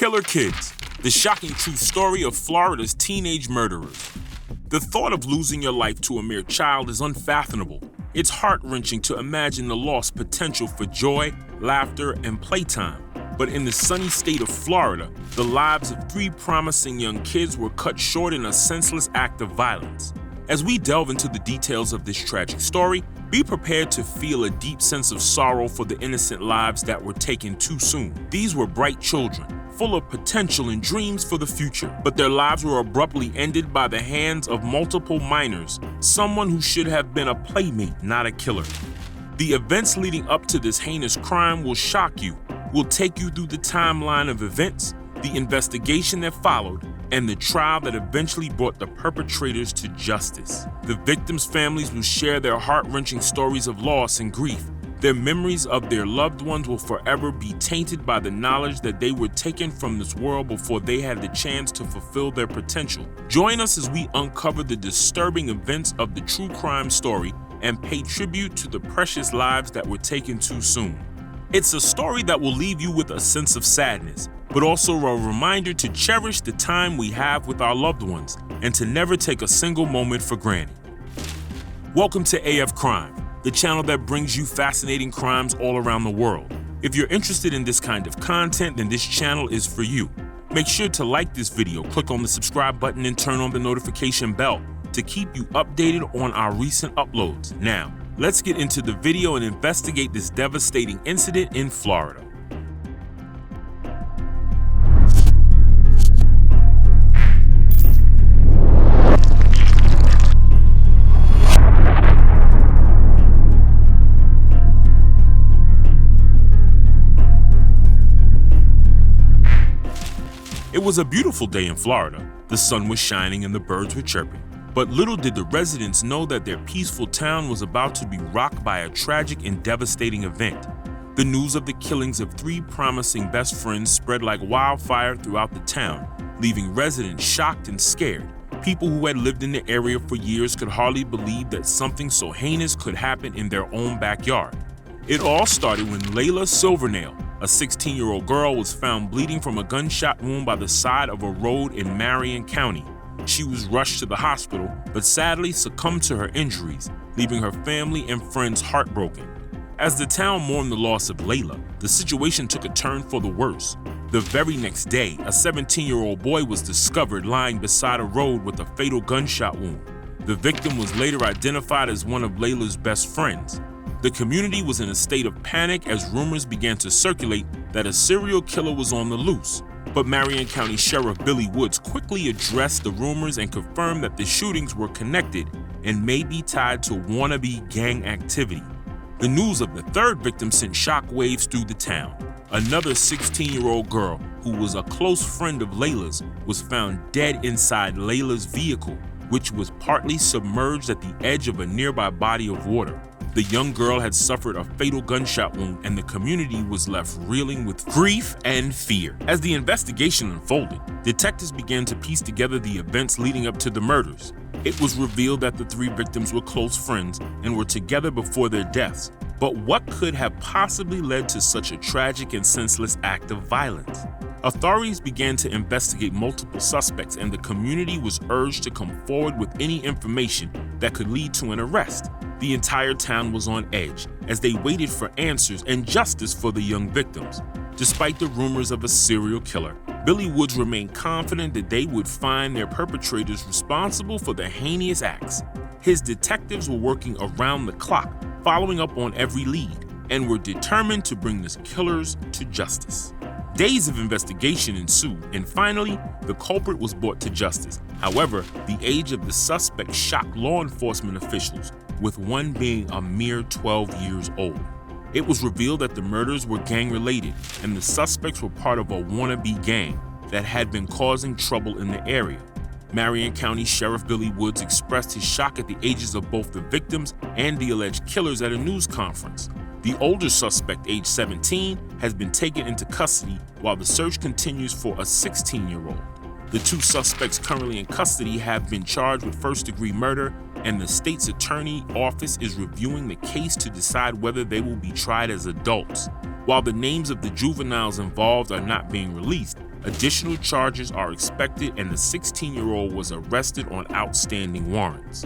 Killer Kids, the shocking true story of Florida's teenage murderers. The thought of losing your life to a mere child is unfathomable. It's heart-wrenching to imagine the lost potential for joy, laughter, and playtime. But in the sunny state of Florida, the lives of 3 promising young kids were cut short in a senseless act of violence. As we delve into the details of this tragic story, be prepared to feel a deep sense of sorrow for the innocent lives that were taken too soon. These were bright children, full of potential and dreams for the future, but their lives were abruptly ended by the hands of multiple minors, someone who should have been a playmate, not a killer. The events leading up to this heinous crime will shock you. We'll take you through the timeline of events, the investigation that followed, and the trial that eventually brought the perpetrators to justice. The victims' families will share their heart-wrenching stories of loss and grief. Their memories of their loved ones will forever be tainted by the knowledge that they were taken from this world before they had the chance to fulfill their potential. Join us as we uncover the disturbing events of the true crime story and pay tribute to the precious lives that were taken too soon. It's a story that will leave you with a sense of sadness, but also a reminder to cherish the time we have with our loved ones and to never take a single moment for granted. Welcome to AF Crime, the channel that brings you fascinating crimes all around the world. If you're interested in this kind of content, then this channel is for you. Make sure to like this video, click on the subscribe button, and turn on the notification bell to keep you updated on our recent uploads. Now, let's get into the video and investigate this devastating incident in Florida. It was a beautiful day in Florida. The sun was shining and the birds were chirping. But little did the residents know that their peaceful town was about to be rocked by a tragic and devastating event. The news of the killings of 3 promising best friends spread like wildfire throughout the town, leaving residents shocked and scared. People who had lived in the area for years could hardly believe that something so heinous could happen in their own backyard. It all started when Layla Silvernail, a 16-year-old girl, was found bleeding from a gunshot wound by the side of a road in Marion County. She was rushed to the hospital, but sadly succumbed to her injuries, leaving her family and friends heartbroken. As the town mourned the loss of Layla, the situation took a turn for the worse. The very next day, a 17-year-old boy was discovered lying beside a road with a fatal gunshot wound. The victim was later identified as one of Layla's best friends. The community was in a state of panic as rumors began to circulate that a serial killer was on the loose. But Marion County Sheriff Billy Woods quickly addressed the rumors and confirmed that the shootings were connected and may be tied to wannabe gang activity. The news of the 3rd victim sent shockwaves through the town. Another 16-year-old girl, who was a close friend of Layla's, was found dead inside Layla's vehicle, which was partly submerged at the edge of a nearby body of water. The young girl had suffered a fatal gunshot wound, and the community was left reeling with grief and fear. As the investigation unfolded, detectives began to piece together the events leading up to the murders. It was revealed that the 3 victims were close friends and were together before their deaths. But what could have possibly led to such a tragic and senseless act of violence? Authorities began to investigate multiple suspects, and the community was urged to come forward with any information that could lead to an arrest. The entire town was on edge as they waited for answers and justice for the young victims. Despite the rumors of a serial killer, Billy Woods remained confident that they would find their perpetrators responsible for the heinous acts. His detectives were working around the clock, following up on every lead, and were determined to bring the killers to justice. Days of investigation ensued, and finally, the culprit was brought to justice. However, the age of the suspect shocked law enforcement officials, with one being a mere 12 years old. It was revealed that the murders were gang-related, and the suspects were part of a wannabe gang that had been causing trouble in the area. Marion County Sheriff Billy Woods expressed his shock at the ages of both the victims and the alleged killers at a news conference. The older suspect, age 17, has been taken into custody while the search continues for a 16-year-old. The 2 suspects currently in custody have been charged with first-degree murder, and the state's attorney office is reviewing the case to decide whether they will be tried as adults. While the names of the juveniles involved are not being released, Additional charges are expected, and the 16-year-old was arrested on outstanding warrants.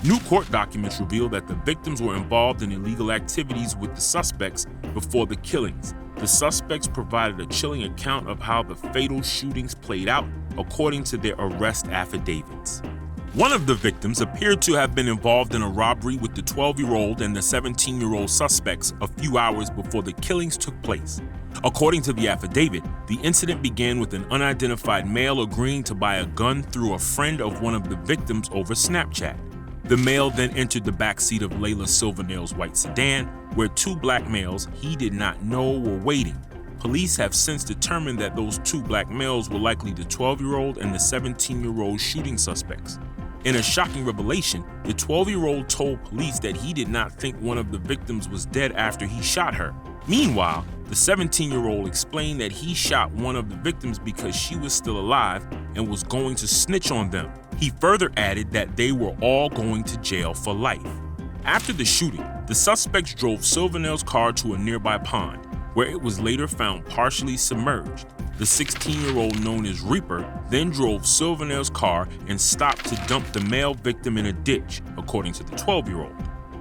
New court documents reveal that the victims were involved in illegal activities with the suspects before the killings. The suspects provided a chilling account of how the fatal shootings played out, according to their arrest affidavits. One of the victims appeared to have been involved in a robbery with the 12-year-old and the 17-year-old suspects a few hours before the killings took place. According to the affidavit, the incident began with an unidentified male agreeing to buy a gun through a friend of one of the victims over Snapchat. The male then entered the backseat of Layla Silvernail's white sedan, where two black males he did not know were waiting. Police have since determined that those two black males were likely the 12-year-old and the 17-year-old shooting suspects. In a shocking revelation, the 12-year-old told police that he did not think one of the victims was dead after he shot her. Meanwhile, the 17-year-old explained that he shot one of the victims because she was still alive and was going to snitch on them. He further added that they were all going to jail for life. After the shooting, the suspects drove Silvernail's car to a nearby pond, where it was later found partially submerged. The 16-year-old, known as Reaper, then drove Silvernail's car and stopped to dump the male victim in a ditch, according to the 12-year-old.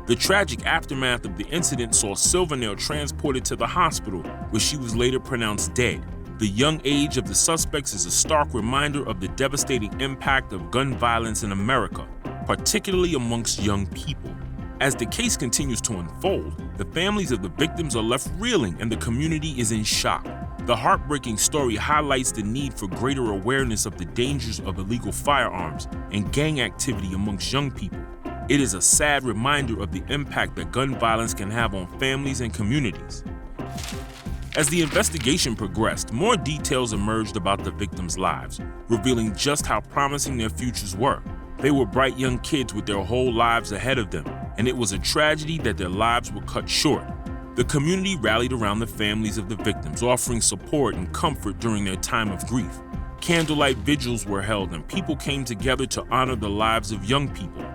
The tragic aftermath of the incident saw Silvernail transported to the hospital, where she was later pronounced dead. The young age of the suspects is a stark reminder of the devastating impact of gun violence in America, particularly amongst young people. As the case continues to unfold, the families of the victims are left reeling and the community is in shock. The heartbreaking story highlights the need for greater awareness of the dangers of illegal firearms and gang activity amongst young people. It is a sad reminder of the impact that gun violence can have on families and communities. As the investigation progressed, more details emerged about the victims' lives, revealing just how promising their futures were. They were bright young kids with their whole lives ahead of them, and it was a tragedy that their lives were cut short. The community rallied around the families of the victims, offering support and comfort during their time of grief. Candlelight vigils were held, and people came together to honor the lives of young people.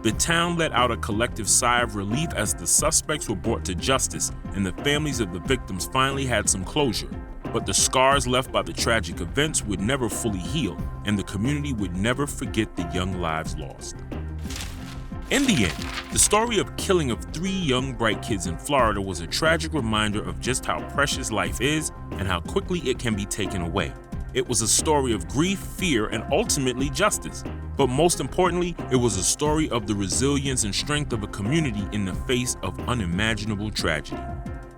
The town let out a collective sigh of relief as the suspects were brought to justice and the families of the victims finally had some closure. But the scars left by the tragic events would never fully heal, and the community would never forget the young lives lost. In the end, the story of killing of 3 young bright kids in Florida was a tragic reminder of just how precious life is and how quickly it can be taken away. It was a story of grief, fear, and ultimately justice. But most importantly, it was a story of the resilience and strength of a community in the face of unimaginable tragedy.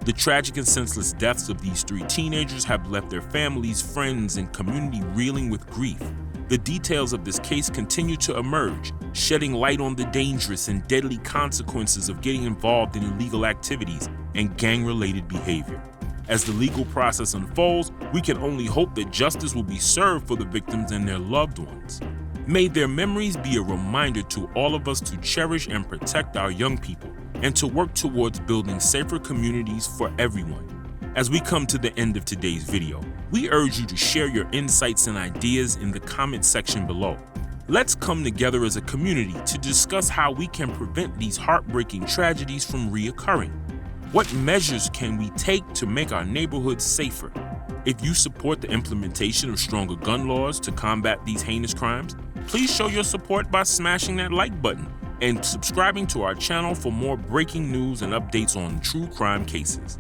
The tragic and senseless deaths of these 3 teenagers have left their families, friends, and community reeling with grief. The details of this case continue to emerge, shedding light on the dangerous and deadly consequences of getting involved in illegal activities and gang-related behavior. As the legal process unfolds, we can only hope that justice will be served for the victims and their loved ones. May their memories be a reminder to all of us to cherish and protect our young people and to work towards building safer communities for everyone. As we come to the end of today's video, we urge you to share your insights and ideas in the comment section below. Let's come together as a community to discuss how we can prevent these heartbreaking tragedies from reoccurring. What measures can we take to make our neighborhoods safer? If you support the implementation of stronger gun laws to combat these heinous crimes, please show your support by smashing that like button and subscribing to our channel for more breaking news and updates on true crime cases.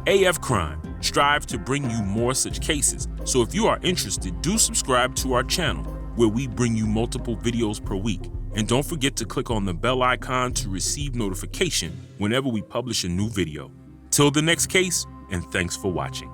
AF Crime strives to bring you more such cases, so if you are interested, do subscribe to our channel where we bring you multiple videos per week. And don't forget to click on the bell icon to receive notification whenever we publish a new video. Till the next case, and thanks for watching.